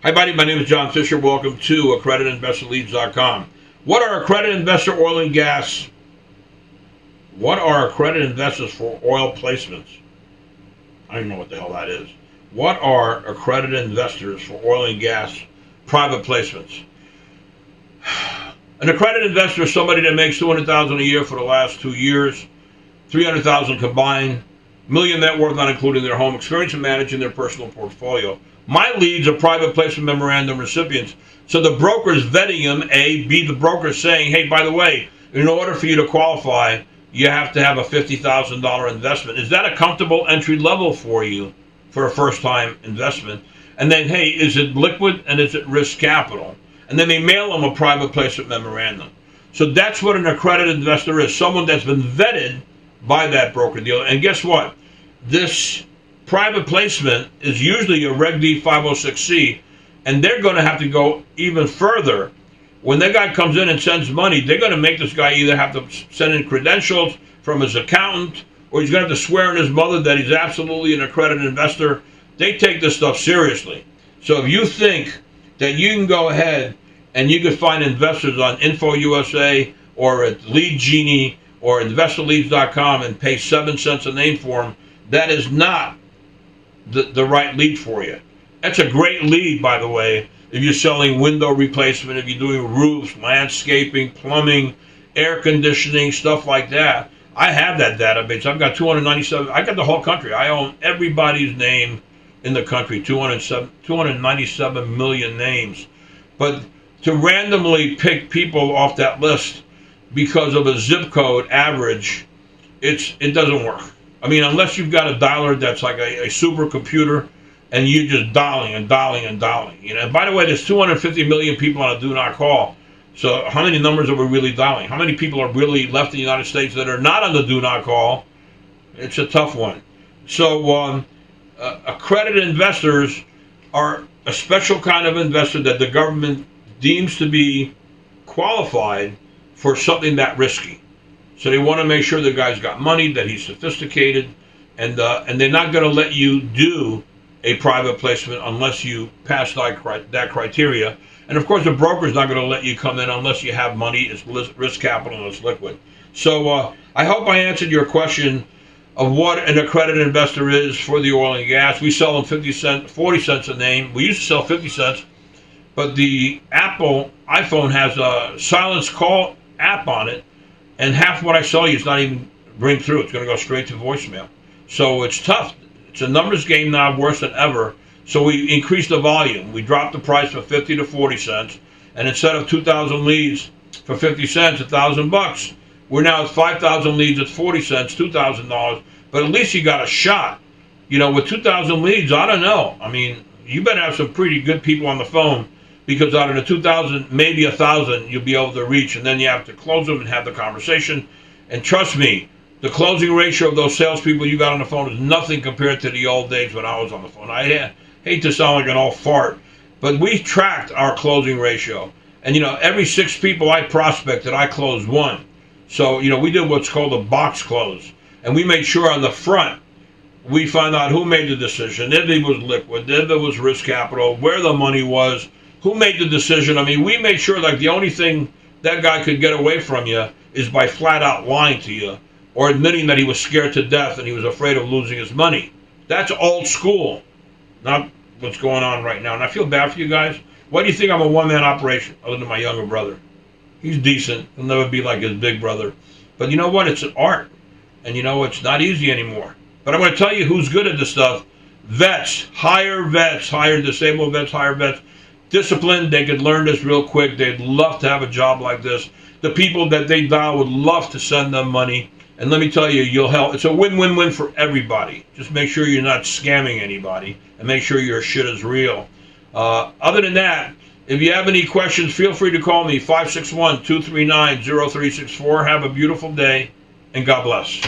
Hi, buddy. My name is John Fisher. Welcome to AccreditedInvestorLeads.com. What are accredited investor oil and gas? What are accredited investors for oil placements? I don't even know what the hell that is. What are accredited investors for oil and gas private placements? An accredited investor is somebody that makes $200,000 a year for the last 2 years, $300,000 combined, million net worth not including their home, experience in managing their personal portfolio. My leads are private placement memorandum recipients. So the broker's vetting them, A. B, the broker's saying, hey, by the way, in order for you to qualify, you have to have a $50,000 investment. Is that a comfortable entry level for you for a first-time investment? And then, hey, is it liquid and is it risk capital? And then they mail them a private placement memorandum. So that's what an accredited investor is, someone that's been vetted by that broker dealer. And guess what? This private placement is usually a Reg D 506C, and they're going to have to go even further. When that guy comes in and sends money, they're going to make this guy either have to send in credentials from his accountant, or he's going to have to swear in his mother that he's absolutely an accredited investor. They take this stuff seriously. So if you think that you can go ahead and you can find investors on InfoUSA or at Lead Genie or InvestorLeads.com and pay 7 cents a name for them, that is not the right lead for you. That's a great lead, by the way, if you're selling window replacement, if you're doing roofs, landscaping, plumbing, air conditioning, stuff like that. I have that database. I've got 297. I got the whole country. I own everybody's name in the country, 297 million names. But to randomly pick people off that list because of a zip code average, it doesn't work. I mean, unless you've got a dialer that's like a supercomputer and you're just dialing and dialing and dialing. You know. And by the way, there's 250 million people on a do not call. So how many numbers are we really dialing? How many people are really left in the United States that are not on the do not call? It's a tough one. So accredited investors are a special kind of investor that the government deems to be qualified for something that risky. So they want to make sure the guy's got money, that he's sophisticated, and they're not going to let you do a private placement unless you pass that criteria. And of course, the broker's not going to let you come in unless you have money, it's risk capital, and it's liquid. So I hope I answered your question of what an accredited investor is for the oil and gas. We sell them 40 cents a name. We used to sell 50 cents, but the Apple iPhone has a silence call app on it. And half what I sell you is not even ring through. It's going to go straight to voicemail. So it's tough. It's a numbers game now, worse than ever. So we increased the volume. We dropped the price from 50 to 40 cents. And instead of 2,000 leads for 50 cents, $1,000, we're now at 5,000 leads at 40 cents, $2,000. But at least you got a shot. You know, with 2,000 leads, I don't know. I mean, you better have some pretty good people on the phone, because out of the 2,000, maybe 1,000 you'll be able to reach, and then you have to close them and have the conversation. And trust me, the closing ratio of those salespeople you got on the phone is nothing compared to the old days when I was on the phone. I hate to sound like an old fart, but we tracked our closing ratio. And, you know, every 6 people I prospected, I closed 1. So, you know, we did what's called a box close. And we made sure on the front, we found out who made the decision, if it was liquid, if it was risk capital, where the money was, who made the decision. I mean, we made sure like the only thing that guy could get away from you is by flat out lying to you or admitting that he was scared to death and he was afraid of losing his money. That's old school, not what's going on right now. And I feel bad for you guys. Why do you think I'm a one-man operation other than my younger brother? He's decent. He'll never be like his big brother. But you know what? It's an art. And you know, it's not easy anymore. But I'm going to tell you who's good at this stuff. Vets. Hire disabled vets, hire vets. Disciplined, they could learn this real quick. They'd love to have a job like this. The people that they dial would love to send them money. And let me tell you, you'll help. It's a win-win-win for everybody. Just make sure you're not scamming anybody and make sure your shit is real. Other than that, if you have any questions, feel free to call me, 561-239-0364. Have a beautiful day, and God bless.